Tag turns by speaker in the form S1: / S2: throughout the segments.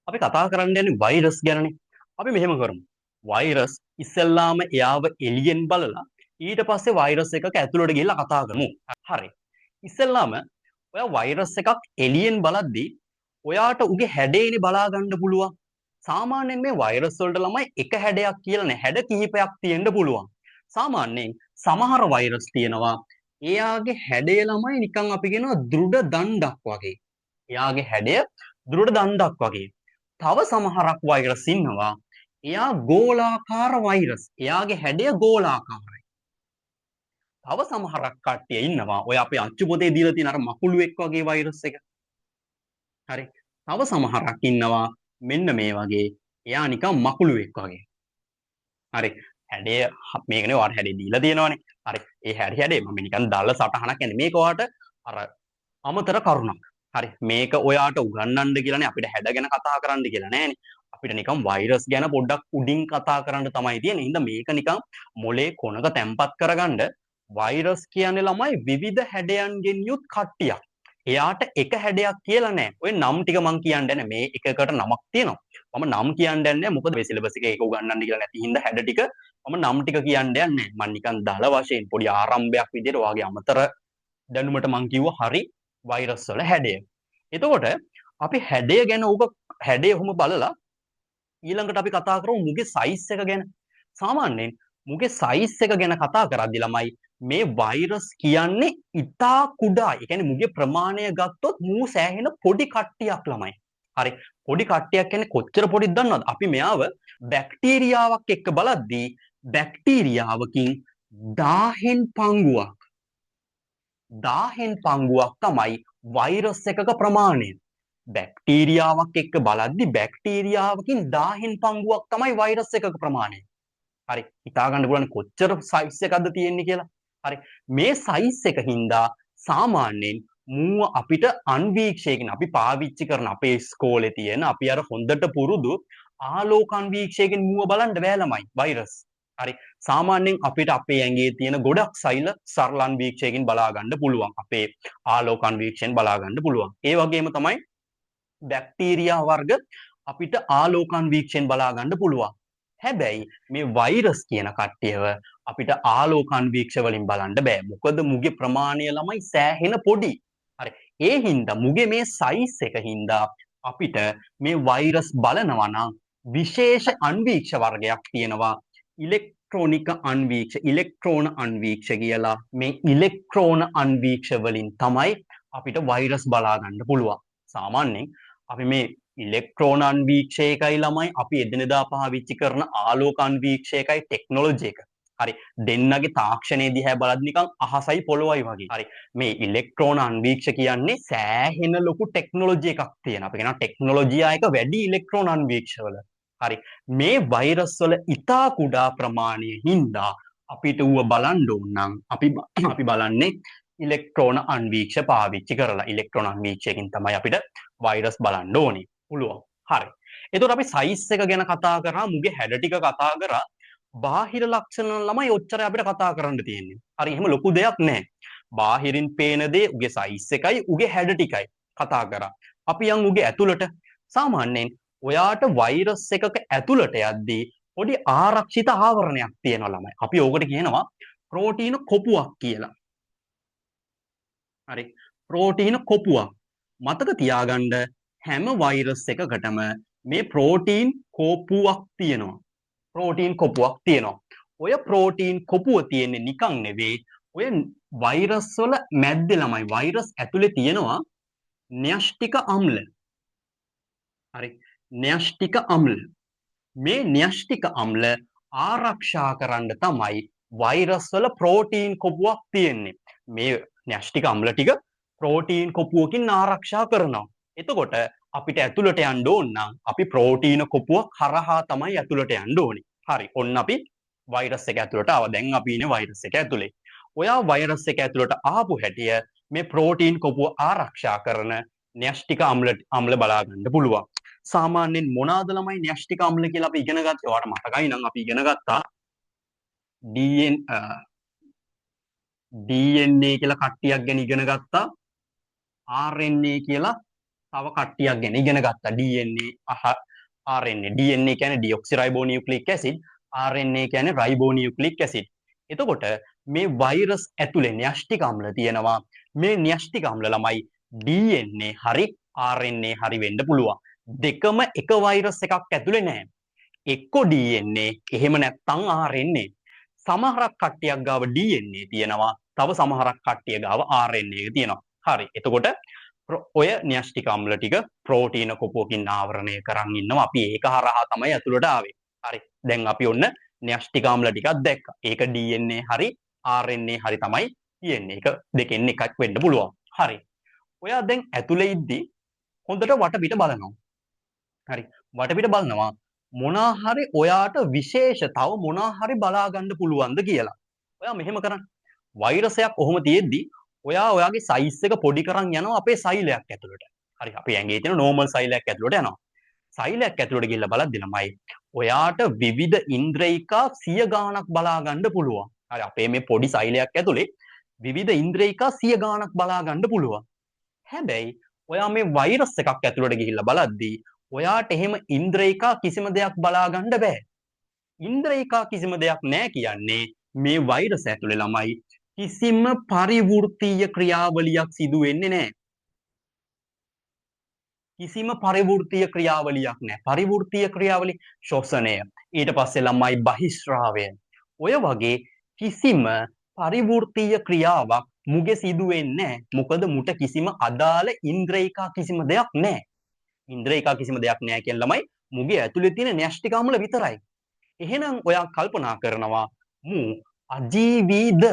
S1: අපි කතා කරන්න යන්නේ වෛරස් ගැනනේ. අපි මෙහෙම කරමු. වෛරස් ඉස්සෙල්ලාම එයාව එළියෙන් බලලා ඊට පස්සේ වෛරස් එකක ඇතුළට ගිහිල්ලා කතා කරමු. හරි. ඉස්සෙල්ලාම ඔයා වෛරස් එකක් එළියෙන් බලද්දී ඔයාට උගේ හැඩේනේ බලා ගන්න පුළුවන්. සාමාන්‍යයෙන් මේ වෛරස් වලට ළමයි එක හැඩයක් කියලා නෑ. හැඩ කිහිපයක් තියෙන්න පුළුවන්. සාමාන්‍යයෙන් සමහර වෛරස් තියෙනවා එයාගේ හැඩය ළමයි නිකන් අපි කියනවා දෘඩ දණ්ඩක් වගේ. එයාගේ හැඩය දෘඩ දණ්ඩක් වගේ. තව සමහරක් වෛරස් ඉන්නවා. එයා ගෝලාකාර වෛරස්. එයාගේ හැඩය ගෝලාකාරයි. තව සමහරක් කට්ටිය ඉන්නවා. ඔය අපේ අච්චු පොතේ දීලා තියෙන අර මකුළුවෙක් වගේ වෛරස් එක. හරි. තව සමහරක් ඉන්නවා මෙන්න මේ වගේ. එයා නිකන් මකුළුවෙක් වගේ. හරි. හැඩය මේකනේ ඔයාලට හැඩය දීලා තියෙනවනේ. හරි. ඒ හැඩේ මම නිකන් දාලා සටහනක් කියන්නේ මේක ඔයාලට අර අමතර කරුණක්. හරි. මේක ඔයාට උගන්වන්න කියලානේ අපිට හැඩ ගැන කතා කරන්න කියලා නෑනේ. අපිට නිකන් වෛරස් ගැන පොඩ්ඩක් උඩින් කතා කරන්න තමයි තියෙන්නේ. හින්දා මේක නිකන් මොලේ කොනක තැම්පත් කරගන්න වෛරස් කියන්නේ ළමයි විවිධ හැඩයන්ගෙන් යුත් කට්ටියක්. එයාට එක හැඩයක් කියලා නෑ. ඔය නම් ටික මං කියන්න යන්නේ මේ එකකට නමක් තියෙනවා. මම නම් කියන්න යන්නේ මොකද මේ සිලබස් එකේ ඒක උගන්වන්න කියලා නැති හින්දා හැඩ ටික මම නම් ටික කියන්න යන්නේ නෑ. මං නිකන් දල වශයෙන් පොඩි ආරම්භයක් විදිහට ඔයාගේ අමතර දැනුමට මං කිව්වා හරි වෛරස් වල හැඩය. එතකොට අපි හැඩය ගැන උග හැඩය ඔහොම බලලා ඊළඟට අපි කතා කරමු මුගේ සයිස් එක ගැන. සාමාන්‍යයෙන් මුගේ සයිස් එක ගැන කතා කරද්දි ළමයි මේ වෛරස් කියන්නේ ඉතා කුඩා. ඒ කියන්නේ මුගේ ප්‍රමාණය ගත්තොත් මූ සෑහෙන පොඩි කට්ටියක් ළමයි. හරි. පොඩි කට්ටියක් කියන්නේ කොච්චර පොඩිද දන්නවද? අපි මෙයාව බැක්ටීරියාවක් එක්ක බලද්දී බැක්ටීරියාවකින් 1000න් පංගුවක් 1000න් පංගුවක් තමයි වෛරස් එකක ප්‍රමාණය. බැක්ටීරියාවක් එක්ක බලද්දි බැක්ටීරියාවකින් 1000න් පංගුවක් තමයි වෛරස් එකක ප්‍රමාණය. හරි. හිතා ගන්න පුළුවන් කොච්චර සයිස් එකක්ද තියෙන්නේ කියලා. හරි. මේ සයිස් එක හින්දා සාමාන්‍යයෙන් මූව අපිට අන්වීක්ෂයකින් අපි පාවිච්චි කරන අපේ ඉස්කෝලේ තියෙන අපි අර හොඳට පුරුදු ආලෝක අන්වීක්ෂයකින් මූව බලන්න බෑ ළමයි වෛරස්. හරි. සාමාන්‍යයෙන් අපිට අපේ ඇඟේ තියෙන ගොඩක් සෛල සරල අන්වීක්ෂයකින් බලා ගන්න පුළුවන්. අපේ ආලෝක අන්වීක්ෂයෙන් බලා ගන්න පුළුවන්. ඒ වගේම තමයි බැක්ටීරියා වර්ග අපිට ආලෝක අන්වීක්ෂයෙන් බලා ගන්න පුළුවන්. හැබැයි මේ වෛරස් කියන කට්ටියව අපිට ආලෝක අන්වීක්ෂ වලින් බලන්න බෑ. මොකද මුගේ ප්‍රමාණය ළමයි සෑහෙන පොඩි. හරි. ඒ හින්දා මුගේ මේ සයිස් එක හින්දා අපිට මේ වෛරස් බලනවා නම් විශේෂ අන්වීක්ෂ වර්ගයක් තියෙනවා. ඉලෙක්ට්‍රොනික අන්වීක්ෂ, ඉලෙක්ට්‍රෝන අන්වීක්ෂ කියලා. මේ ඉලෙක්ට්‍රෝන අන්වීක්ෂ වලින් තමයි අපිට වෛරස් බලා ගන්න පුළුවන්. සාමාන්‍යයෙන් අපි මේ ඉලෙක්ට්‍රෝන අන්වීක්ෂයකයි ළමයි අපි එදිනෙදා පාවිච්චි කරන ආලෝක අන්වීක්ෂයකයි ටෙක්නොලොජි එක. හරි. දෙන්නගේ තාක්ෂණයේ දිහා බලද්දි නිකන් අහසයි පොළොවයි වගේ. හරි. මේ ඉලෙක්ට්‍රෝන අන්වීක්ෂ කියන්නේ සෑහෙන ලොකු ටෙක්නොලොජි එකක් තියෙන. අපි කියනවා ටෙක්නොලොජියා එක වැඩි ඉලෙක්ට්‍රෝන අන්වීක්ෂවල. හරි. මේ වෛරස් වල ඉතා කුඩා ප්‍රමාණය හින්දා අපිට ඌව බලන්න ඕන නම් අපි බලන්නේ ඉලෙක්ට්‍රෝන අන්වීක්ෂ පාවිච්චි කරලා. ඉලෙක්ට්‍රෝන අන්වීක්ෂයකින් තමයි අපිට වෛරස් බලන්න ඕනේ. පුළුවන්. හරි. එතකොට අපි සයිස් එක ගැන කතා කරා, මුගේ හැඩ ටික කතා කරා. බාහිර ලක්ෂණ ළමයි ඔච්චර අපිට කතා කරන්න තියෙන්නේ. හරි. එහෙම ලොකු දෙයක් නැහැ. බාහිරින් පේන දේ උගේ සයිස් එකයි, උගේ හැඩ ටිකයි කතා කරා. අපි යන් උගේ ඇතුළට. සාමාන්‍යයෙන් ඔයාට වෛරස් එකක ඇතුළට යද්දී පොඩි ආරක්ෂිත ආවරණයක් තියෙනවා ළමයි. අපි ඕකට කියනවා ප්‍රෝටීන කොපුවක් කියලා. හරි. ප්‍රෝටීන කොපුවක්. මතක තියාගන්න හැම වෛරස් එකකටම මේ ප්‍රෝටීන් කොපුවක් තියෙනවා. ප්‍රෝටීන් කොපුවක් තියෙනවා. ඔය ප්‍රෝටීන් කොපුව තියෙන්නේ නිකන් නෙවෙයි. ඔය වෛරස් වල මැද්දේ ළමයි වෛරස් ඇතුලේ තියෙනවා න්‍යෂ්ටික අම්ල. හරි. න්‍යෂ්ටික අම්ල. මේ න්‍යෂ්ටික අම්ල ආරක්ෂා කරන්න තමයි වෛරස් වල ප්‍රෝටීන් කොපුවක් තියෙන්නේ. මේ න්‍යෂ්ටික අම්ල ටික ප්‍රෝටීන් කොපුවකින් ආරක්ෂා කරනවා. එතකොට අපිට ඇතුළට යන්න ඕන නම් අපි ප්‍රෝටීන කොපුව හරහා තමයි ඇතුළට යන්න ඕනේ. හරි. ඔන්න අපි වෛරස් එක ඇතුළට ආවා. දැන් අපි ඉන්නේ වෛරස් එක ඇතුලේ. ඔයා වෛරස් එක ඇතුළට ආපු හැටිය මේ ප්‍රෝටීන් කොපුව ආරක්ෂා කරන න්‍යෂ්ටික අම්ල බලා ගන්න පුළුවන්. සාමාන්‍යයෙන් මොනවාද ළමයි න්‍යෂ්ටික අම්ල කියලා අපි ඉගෙන ගත්තා. ඔයාලට මතකයි නම් අපි ඉගෙන ගත්තා DNA කියලා කට්ටියක් ගැන ඉගෙන ගත්තා. RNA කියලා තව කට්ටියක් ගැන ඉගෙන ගත්තා. DNA RNA. DNA කියන්නේ deoxyribonucleic acid, RNA කියන්නේ ribonucleic acid. එතකොට මේ වෛරස් ඇතුලේ න්‍යෂ්ටික අම්ල තියෙනවා. මේ න්‍යෂ්ටික අම්ල ළමයි DNA හරි RNA හරි වෙන්න පුළුවන්. දෙකම එක වෛරස් එකක් ඇතුලේ නැහැ. එක්ක DNA එහෙම නැත්නම් RNA. සමහරක් කට්ටියක් ගාව DNA තියෙනවා. තව සමහරක් කට්ටිය ගාව RNA එක තියෙනවා. හරි. එතකොට ඔය න්‍යෂ්ටික අම්ල ටික ප්‍රෝටීන කොපුවකින් ආවරණය කරන් ඉන්නවා. අපි ඒක හරහා තමයි ඇතුළට ආවේ. හරි. දැන් අපි ඔන්න න්‍යෂ්ටික අම්ල ටිකක් දැක්කා. ඒක DNA හරි RNA හරි තමයි තියෙන්නේ. ඒක දෙකෙන් එකක් වෙන්න පුළුවන්. හරි. ඔයා දැන් ඇතුළේ ඉද්දි හොඳට වටපිට බලනවා. හරි. වටපිට බලනවා මොනා හරි ඔයාට විශේෂ තව මොනා හරි බලා ගන්න පුළුවන්ද කියලා. ඔයා මෙහෙම කරන්න. වෛරසයක් ඔහොම තියෙද්දි ඔයා ඔයාගේ සයිස් එක පොඩි කරන් යනවා අපේ සෛලයක් ඇතුළට. හරි. අපේ ඇඟේ තියෙන නෝමල් සෛලයක් ඇතුළට යනවා. සෛලයක් ඇතුළට ගිහිල්ලා බලද්දි ළමයි ඔයාට විවිධ ඉන්ද්‍රියිකා 100 ගාණක් බලා ගන්න පුළුවන්. හරි. අපේ මේ පොඩි සෛලයක් ඇතුලේ විවිධ ඉන්ද්‍රියිකා 100 ගාණක් බලා ගන්න පුළුවන්. හැබැයි ඔයා මේ වෛරස් එකක් ඇතුළට ගිහිල්ලා බලද්දි ඔයාට එහෙම ඉන්ද්‍රියිකා කිසිම දෙයක් බලා ගන්න බෑ. ඉන්ද්‍රියිකා කිසිම දෙයක් නැහැ කියන්නේ මේ වෛරස් ඇතුලේ ළමයි කිසිම පරිවෘත්තීය ක්‍රියාවලියක් සිදු වෙන්නේ නැහැ. කිසිම පරිවෘත්තීය ක්‍රියාවලියක් නැහැ. පරිවෘත්තීය ක්‍රියාවලිය ශ්වසනය. ඊට පස්සේ ළමයි බහිස්රාවය. ඔය වගේ කිසිම පරිවෘත්තීය ක්‍රියාවක් මුගේ සිදු වෙන්නේ නැහැ. මොකද මුට කිසිම අදාළ ඉන්ද්‍රියිකා කිසිම දෙයක් නැහැ. ඉන්ද්‍රියිකා කිසිම දෙයක් නැහැ කියන ළමයි මුගේ ඇතුලේ තියෙන න්‍යෂ්ටික අම්ල විතරයි. එහෙනම් ඔයා කල්පනා කරනවා මු අජීවීද?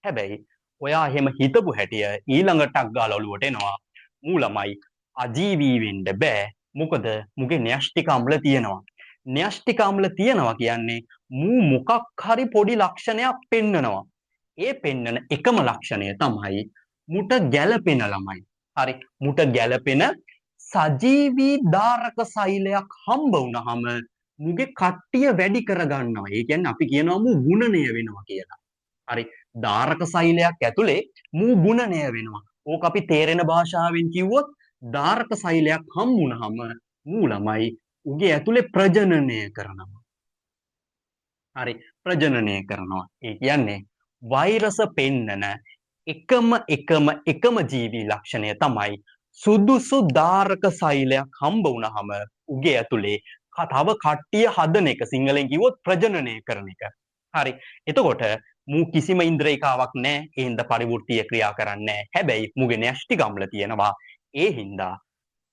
S1: හැබැයි ඔයා එහෙම හිතපු හැටිය ඊළඟටක් ගාලා ඔලුවට එනවා. මූ ළමයි අජීවී වෙන්න බෑ. මොකද මුගේ න්‍යෂ්ටික අම්ල තියෙනවා. න්‍යෂ්ටික අම්ල තියෙනවා කියන්නේ මූ මොකක් හරි පොඩි ලක්ෂණයක් පෙන්නනවා. ඒ පෙන්නන එකම ලක්ෂණය තමයි මුට ගැළපෙන ළමයි. හරි. මුට ගැළපෙන සජීවී ධාරක සෛලයක් හම්බ වුණාම මුගේ කට්ටිය වැඩි කරගන්නවා. ඒ කියන්නේ අපි කියනවා මූ ගුණණය වෙනවා කියලා. හරි. ධාරක සෛලයක් ඇතුලේ මූ ගුණණය වෙනවා. ඕක අපි තේරෙන භාෂාවෙන් කිව්වොත් ධාරක සෛලයක් හම්බුනහම මූ ළමයි උගේ ඇතුලේ ප්‍රජනනය කරනවා. හරි. ප්‍රජනනය කරනවා. ඒ කියන්නේ වෛරස පෙන්නන එකම ජීවී ලක්ෂණය තමයි සුදුසු ධාරක සෛලයක් හම්බ වුණාම උගේ ඇතුලේ තව කට්ටිය හදන එක. සිංහලෙන් කිව්වොත් ප්‍රජනනය කරන එක. හරි. එතකොට මූ කිසිම ඉන්ද්‍රියිකාවක් නැහැ. ඒ හින්දා පරිවෘත්තීය ක්‍රියා කරන්නේ නැහැ. හැබැයි මුගේ න්‍යෂ්ටික අම්ල තියෙනවා. ඒ හින්දා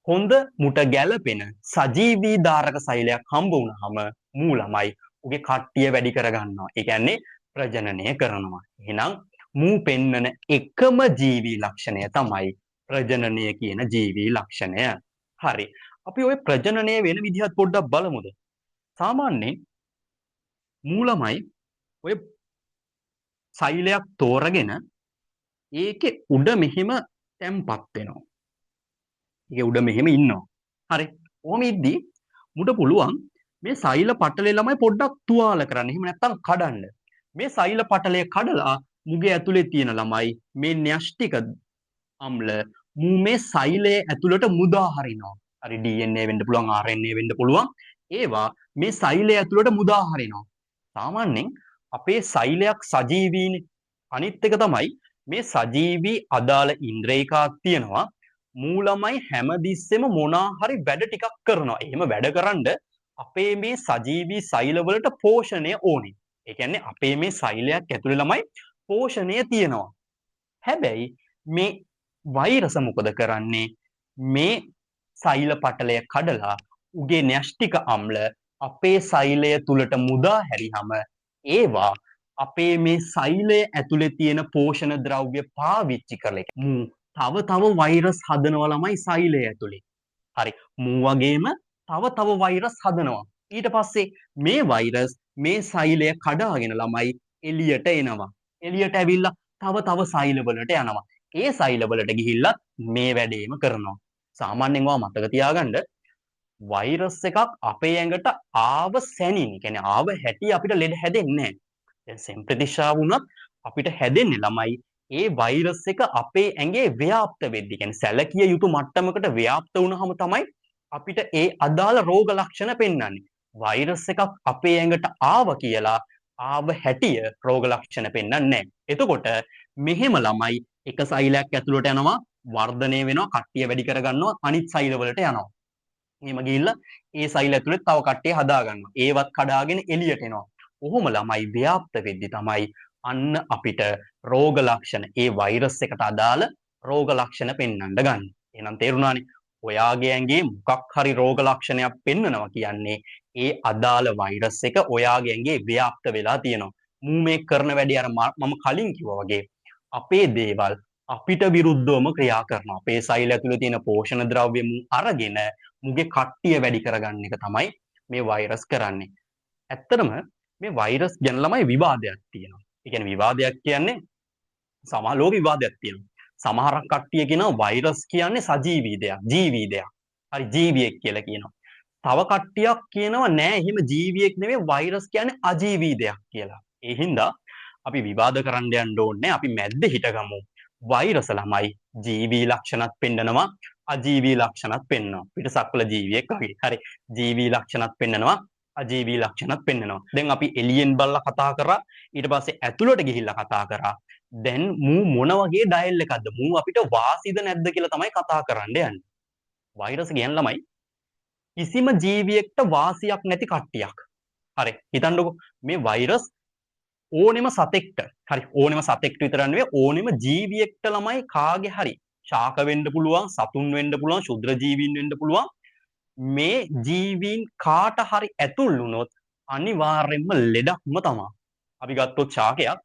S1: හොඳ මුට ගැළපෙන සජීවී ධාරක සෛලයක් හම්බ වුණාම මූ ළමයි උගේ කට්ටිය වැඩි කරගන්නවා. ඒ කියන්නේ ප්‍රජනනය කරනවා. එහෙනම් මූ පෙන්නන එකම ජීවී ලක්ෂණය තමයි ප්‍රජනනය කියන ජීවී ලක්ෂණය. හරි. අපි ওই ප්‍රජනනය වෙන විදිහත් පොඩ්ඩක් බලමුද? සාමාන්‍යයෙන් මූ ළමයි ඔය සෛලයක් තෝරගෙන ඒකේ උඩ මෙහෙම තැම්පත් වෙනවා. ඒකේ උඩ මෙහෙම ඉන්නවා. හරි. ඔහොම ඉද්දි මුට පුළුවන් මේ සෛල පටලේ ළමයි පොඩ්ඩක් තුවාල කරන්න. එහෙම නැත්නම් කඩන්න. මේ සෛල පටලය කඩලා මුගේ ඇතුලේ තියෙන ළමයි මේ න්‍යෂ්ටික අම්ල මූ මේ සෛලයේ ඇතුළට මුදා හරිනවා. හරි. DNA වෙන්න පුළුවන්, RNA වෙන්න පුළුවන්. ඒවා මේ සෛලයේ ඇතුළට මුදා හරිනවා. සාමාන්‍යයෙන් අපේ සෛලයක් සජීවීනේ. අනිත් එක තමයි මේ සජීවී අදාළ ඉන්ද්‍රියිකාක් තියෙනවා. මූ ළමයි හැමතිස්සෙම මොනා හරි වැඩ ටිකක් කරනවා. එහෙම වැඩකරනද අපේ මේ සජීවී සෛලවලට පෝෂණය ඕනේ. ඒ කියන්නේ අපේ මේ සෛලයක් ඇතුලේ ළමයි පෝෂණය තියෙනවා. හැබැයි මේ වෛරස මොකද කරන්නේ? මේ සෛල පටලය කඩලා උගේ න්‍යෂ්ටික අම්ල අපේ සෛලය තුලට මුදා හැරියම ඒවා අපේ මේ සෛලය ඇතුලේ තියෙන පෝෂණ ද්‍රව්‍ය පාවිච්චි කරලා මූ තව වෛරස් හදනවා ළමයි සෛලය ඇතුලේ. හරි. මූ වගේම තව වෛරස් හදනවා. ඊට පස්සේ මේ වෛරස් මේ සෛලය කඩාගෙන ළමයි එළියට එනවා. එළියට ඇවිල්ලා තව සෛලවලට යනවා. ඒ සෛලවලට ගිහිල්ලා මේ වැඩේම කරනවා. සාමාන්‍යයෙන් ඔයා මතක තියාගන්න වෛරස් එකක් අපේ ඇඟට ආව සැනින්, කියන්නේ ආව හැටි අපිට ලෙඩ හැදෙන්නේ නැහැ. දැන් සෙම්ප්‍රතිශාව වුණත් අපිට හැදෙන්නේ ළමයි ඒ වෛරස් එක අපේ ඇඟේ ව්‍යාප්ත වෙද්දී කියන්නේ සැලකිය යුතු මට්ටමකට ව්‍යාප්ත වුණාම තමයි අපිට ඒ අදාළ රෝග ලක්ෂණ පෙන්වන්නේ. වෛරස් එකක් අපේ ඇඟට ආව කියලා ආව හැටිය රෝග ලක්ෂණ පෙන්වන්නේ නැහැ. එතකොට මෙහෙම ළමයි එක සෛලයක් ඇතුළට යනවා වර්ධනය වෙනවා කට්ටිය වැඩි කරගන්නවා අනිත් සෛල වලට යනවා. එහෙම ගිහිල්ලා ඒ සෛල ඇතුළේ තව කට්ටිය හදා ගන්නවා. ඒවත් කඩාගෙන එළියට එනවා. ඔහොම ළමයි ව්‍යාප්ත වෙද්දී තමයි අන්න අපිට රෝග ලක්ෂණ ඒ වෛරස් එකට අදාළ රෝග ලක්ෂණ පෙන්වන්න ගන්න. එහෙනම් තේරුණානේ. ඔයාගේ ඇඟේ මොකක් හරි රෝග ලක්ෂණයක් පෙන්වනවා කියන්නේ ඒ අදාළ වෛරස් එක ඔයාගේ ඇඟේ ව්‍යාප්ත වෙලා තියෙනවා. මූ මේ කරන වැඩේ අර මම කලින් කිව්වා වගේ අපේ දේවල් අපිට විරුද්ධවම ක්‍රියා කරනවා. අපේ සෛල ඇතුලේ තියෙන පෝෂණ ද්‍රව්‍ය අරගෙන මුගේ කට්ටිය වැඩි කරගන්න එක තමයි මේ වෛරස් කරන්නේ. ඇත්තටම මේ වෛරස් ගැන ළමයි විවාදයක් තියෙනවා. ඒ කියන්නේ විවාදයක් කියන්නේ සමහර ලෝක විවාදයක් තියෙනවා. සමහරක් කට්ටිය කියනවා වෛරස් කියන්නේ සජීවී දෙයක්, ජීවී දෙයක්. හරි ජීවියෙක් කියලා කියනවා. තව කට්ටියක් කියනවා නෑ එහෙම ජීවියෙක් නෙමෙයි වෛරස් කියන්නේ අජීවී දෙයක් කියලා. ඒ හින්දා අපි විවාද කරන්න යන්න ඕනේ. අපි මැද්දේ හිටගමු. වෛරස් ළමයි ජීවී ලක්ෂණත් පෙන්නනවා අජීවී ලක්ෂණත් පෙන්වනවා. පිටසක්වල ජීවියෙක් වගේ. හරි. ජීවී ලක්ෂණත් පෙන්නනවා අජීවී ලක්ෂණත් පෙන්වනවා. දැන් අපි එළියෙන් බලලා කතා කරා ඊට පස්සේ ඇතුළට ගිහිල්ලා කතා කරා. දැන් මූ මොන වගේ ඩයල් එකක්ද? මූ අපිට වාසිද නැද්ද කියලා තමයි කතා කරන්න යන්නේ. වෛරස් කියන්නේ ළමයි කිසිම ජීවියෙක්ට වාසියක් නැති කට්ටියක්. හරි. හිතන්නකෝ මේ වෛරස් ඕනෙම සතෙක්ට හරි ඕනෙම සතෙක්ට විතරක් නෙවෙයි ඕනෙම ජීවියෙක්ට ළමයි කාගේ හරි ශාක වෙන්න පුළුවන් සතුන් වෙන්න පුළුවන් ශුද්‍ර ජීවීන් වෙන්න පුළුවන් මේ ජීවීන් කාට හරි ඇතුල් වුණොත් අනිවාර්යයෙන්ම ලෙඩක්ම තමයි. අපි ගත්තොත් ශාකයක්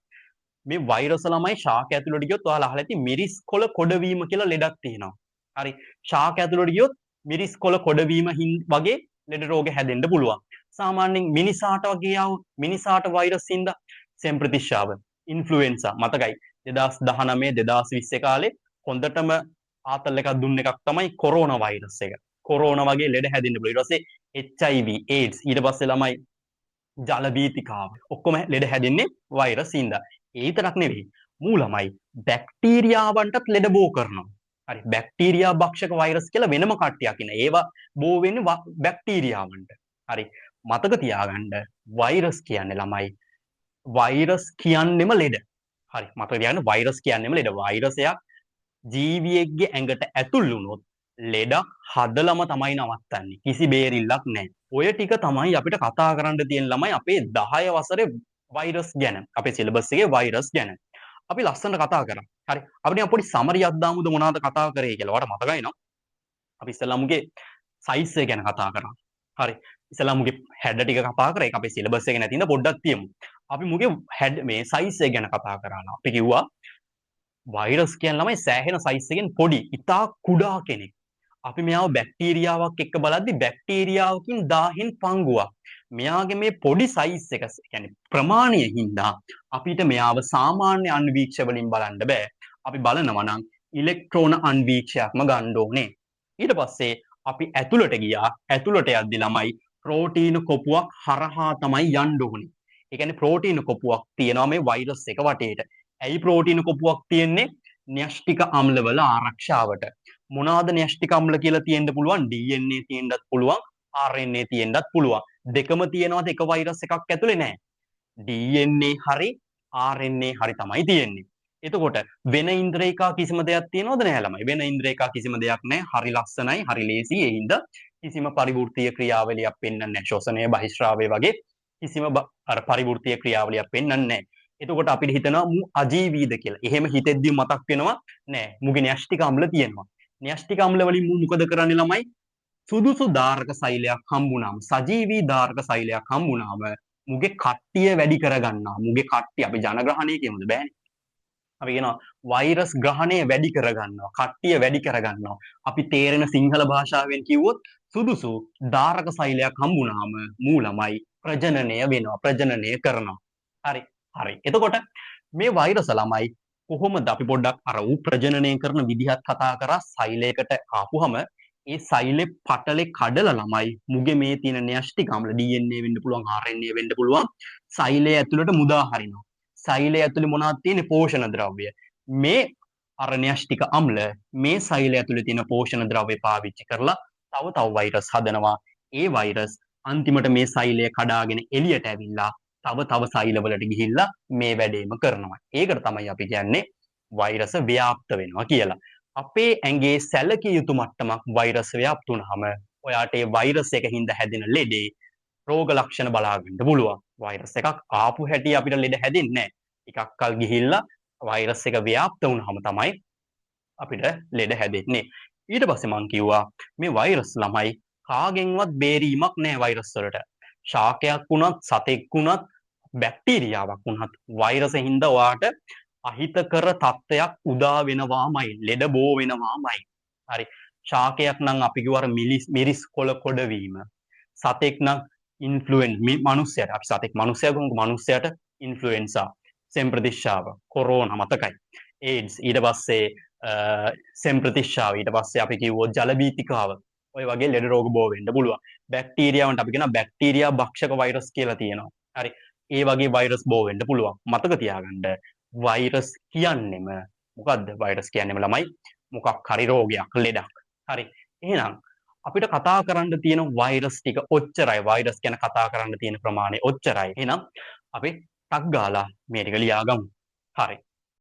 S1: මේ වෛරස් ළමයි ශාක ඇතුළට ගියොත් ඔයාලා අහලා ඇති මිරිස් කොළ කොඩවීම කියලා ලෙඩක් තියෙනවා. හරි ශාක ඇතුළට ගියොත් මිරිස් කොළ කොඩවීම වගේ ලෙඩ රෝග හැදෙන්න පුළුවන්. සාමාන්‍යයෙන් මිනිසාට වගේ මිනිසාට වෛරස් හින්දා සෙම්ප්‍රතිශ්‍යාව ඉන්ෆ්ලුවෙන්සා මතකයි 2019 2020 කාලේ හොඳටම ආතල් එකක් දුන්න එකක් තමයි කොරෝනා වෛරස් එක. කොරෝනා වගේ ලෙඩ හැදෙන්න පුළුවන්. ඊට පස්සේ HIV AIDS ඊට පස්සේ ළමයි ජල බීතිකාව ඔක්කොම ලෙඩ හැදෙන්නේ වෛරස් හින්දා. ඒ විතරක් නෙවෙයි මූ ළමයි බැක්ටීරියාවන්ටත් ලෙඩ බෝ කරනවා. හරි බැක්ටීරියා භක්ෂක වෛරස් කියලා වෙනම කට්ටියක් ඉන්න. ඒවා බෝ වෙන්නේ බැක්ටීරියාවන්ට. හරි මතක තියාගන්න වෛරස් කියන්නේ ළමයි වෛරස් කියන්නෙම ලෙඩ. හරි මතක තියාගන්න වෛරස් කියන්නෙම ලෙඩ. වෛරසයක් ජීවියෙක්ගේ ඇඟට ඇතුල් වුණොත් ලෙඩක් හදලම තමයි නවත්තන්නේ. කිසි බේරිල්ලක් නැහැ. ඔය ටික තමයි අපිට කතා කරන්න තියෙන ළමයි අපේ 10 වසරේ වෛරස් ගැන. අපේ සිලබස් එකේ වෛරස් ගැන. අපි ලස්සනට කතා කරා. හරි. අපිට පොඩි සමරියක් දාමුද මොනවද කතා කරේ කියලා. ඔයාලට මතකයි නෝ? අපි ඉස්සෙල්ලාමුගේ සයිස් එක ගැන කතා කරා. හරි. ඉස්සෙල්ලාමුගේ හැඩ ටික කතා කරා. ඒක අපේ සිලබස් එකේ නැතිනම් පොඩ්ඩක් තියමු. අපි මුගේ හැඩ මේ සයිස් එක ගැන කතා කරාලා. අපි කිව්වා වෛරස් කියන්නේ ළමයි සෑහෙන සයිස් එකෙන් පොඩි, ඉතා කුඩා කෙනෙක්. අපි මෙයාව බැක්ටීරියාවක් එක්ක බලද්දි බැක්ටීරියාවකින් 1000න් පංගුවක්. මෙයාගේ මේ පොඩි සයිස් එක කියන්නේ ප්‍රමාණය හින්දා අපිට මෙයාව සාමාන්‍ය අන්වීක්ෂ වලින් බලන්න බෑ. අපි බලනවා නම් ඉලෙක්ට්‍රෝන අන්වීක්ෂයක්ම ගන්න ඕනේ. ඊට පස්සේ අපි ඇතුළට ගියා. ඇතුළට යද්දි ළමයි ප්‍රෝටීන කොපුවක් හරහා තමයි යන්න ඕනේ. ඒ කියන්නේ ප්‍රෝටීන කොපුවක් තියෙනවා මේ වෛරස් එක වටේට. ඇයි ප්‍රෝටීන කොපුවක් තියෙන්නේ? න්‍යෂ්ටික අම්ලවල ආරක්ෂාවට. මොනවාද න්‍යෂ්ටික අම්ල කියලා තියෙන්න පුළුවන්? DNA තියෙන්නත් පුළුවන්, RNA තියෙන්නත් පුළුවන්. දෙකම තියෙනවද එක වෛරස් එකක් ඇතුලේ නැහැ. DNA හරි RNA හරි තමයි තියෙන්නේ. එතකොට වෙන ඉන්ද්‍රේකා කිසිම දෙයක් තියෙනවද නැහැ ළමයි? වෙන ඉන්ද්‍රේකා කිසිම දෙයක් නැහැ. හරි ලස්සනයි, හරි ලේසි. ඒ හින්දා කිසිම පරිවෘත්තීය ක්‍රියාවලියක් පෙන්වන්නේ නැහැ. ශ්වසනය, බහිශ්‍රාවය වගේ කිසිම අර පරිවෘත්තීය ක්‍රියාවලියක් පෙන්වන්නේ නැහැ. එතකොට අපිට හිතනවා මු අජීවීද කියලා. එහෙම හිතෙද්දි මතක් වෙනවා නෑ මුගේ න්‍යෂ්ටික අම්ල තියෙනවා. න්‍යෂ්ටික අම්ල වලින් මු මොකද කරන්නේ ළමයි? සුදුසු ධාරක සෛලයක් හම්බුනාම සජීවී ධාරක සෛලයක් හම්බුනාම මුගේ කට්ටිය වැඩි කරගන්නවා. මුගේ කට්ටිය අපි ජනග්‍රහණය කියමුද බෑනේ. අපි කියනවා වෛරස් ග්‍රහණය වැඩි කරගන්නවා. කට්ටිය වැඩි කරගන්නවා. අපි තේරෙන සිංහල භාෂාවෙන් කිව්වොත් සුදුසු ධාරක සෛලයක් හම්බුනාම මූ ළමයි ප්‍රජනනය වෙනවා. ප්‍රජනනය කරනවා. හරි. හරි. එතකොට මේ වෛරස් ළමයි කොහොමද අපි පොඩ්ඩක් අර ඌ ප්‍රජනනය කරන විදිහත් කතා කරා සෛලයකට ආපුවම ඒ සෛලේ පටලේ කඩලා ළමයි මුගේ මේ තියෙන න්‍යෂ්ටික අම්ල DNA වෙන්න පුළුවන් RNA වෙන්න පුළුවන් සෛලය ඇතුළට මුදා හරිනවා. සෛලය ඇතුළේ මොනවද තියෙන්නේ? පෝෂණ ද්‍රව්‍ය. මේ අරණ්‍යෂ්ටික අම්ල මේ සෛලය ඇතුලේ තියෙන පෝෂණ ද්‍රව්‍ය පාවිච්චි කරලා තව වෛරස් හදනවා. ඒ වෛරස් අන්තිමට මේ සෛලය කඩාගෙන එළියට ඇවිල්ලා තව සෛලවලට ගිහිල්ලා මේ වැඩේම කරනවා. ඒකට තමයි අපි කියන්නේ වෛරස ව්‍යාප්ත වෙනවා කියලා. අපේ ඇඟේ සැලකිය යුතු මට්ටමක් වෛරස් ව්‍යාප්ත වුනහම ඔයාට ඒ වෛරස් එක හින්දා හැදෙන ලෙඩේ රෝග ලක්ෂණ බලා ගන්න පුළුවන්. වෛරස් එකක් ආපු හැටි අපිට ලෙඩ හැදෙන්නේ නැහැ. ටිකක් කල් ගිහිල්ලා වෛරස් එක ව්‍යාප්ත වුනහම තමයි අපිට ලෙඩ හැදෙන්නේ. ඊට පස්සේ මං කිව්වා මේ වෛරස් ළමයි කාගෙන්වත් බේරීමක් නැහැ වෛරස් වලට. ශාකයක් වුණත්, සතෙක් වුණත්, බැක්ටීරියාවක් වුණත් වෛරස් හින්දා ඔයාට අහිතකර තත්ත්වයක් උදා වෙනවාමයි, ලෙඩ බෝ වෙනවාමයි. හරි. ශාකයක් නම් අපි කිව්ව අර මිරිස් කොළ කොඩවීම. සතෙක් නම් මිනිස්සයාට අපි සතෙක් මිනිස්සයාට ඉන්ෆ්ලුවෙන්සා, සෙම්ප්‍රතිශ්ශාව, කොරෝනා මතකයි. ඒඩ්ස් ඊට පස්සේ සෙම්ප්‍රතිශ්ශාව ඊට පස්සේ අපි කිව්වොත් ජලබීතිකාව. ඔය වගේ ලෙඩ රෝග බෝ වෙන්න පුළුවන්. බැක්ටීරියාවන්ට අපි කියන බැක්ටීරියා භක්ෂක වෛරස් කියලා තියෙනවා. හරි. ඒ වගේ වෛරස් බෝ වෙන්න පුළුවන්. මතක තියාගන්න වෛරස් කියන්නෙම මොකද්ද? වෛරස් කියන්නෙම ළමයි මොකක් හරි රෝගයක්, ලෙඩක්. හරි. එහෙනම් අපිට කතා කරන්න තියෙන වෛරස් ටික ඔච්චරයි. වෛරස් ගැන කතා කරන්න තියෙන ප්‍රමාණය ඔච්චරයි. එහෙනම් අපි ටක් ගාලා මේ ටික ලියාගමු. හරි.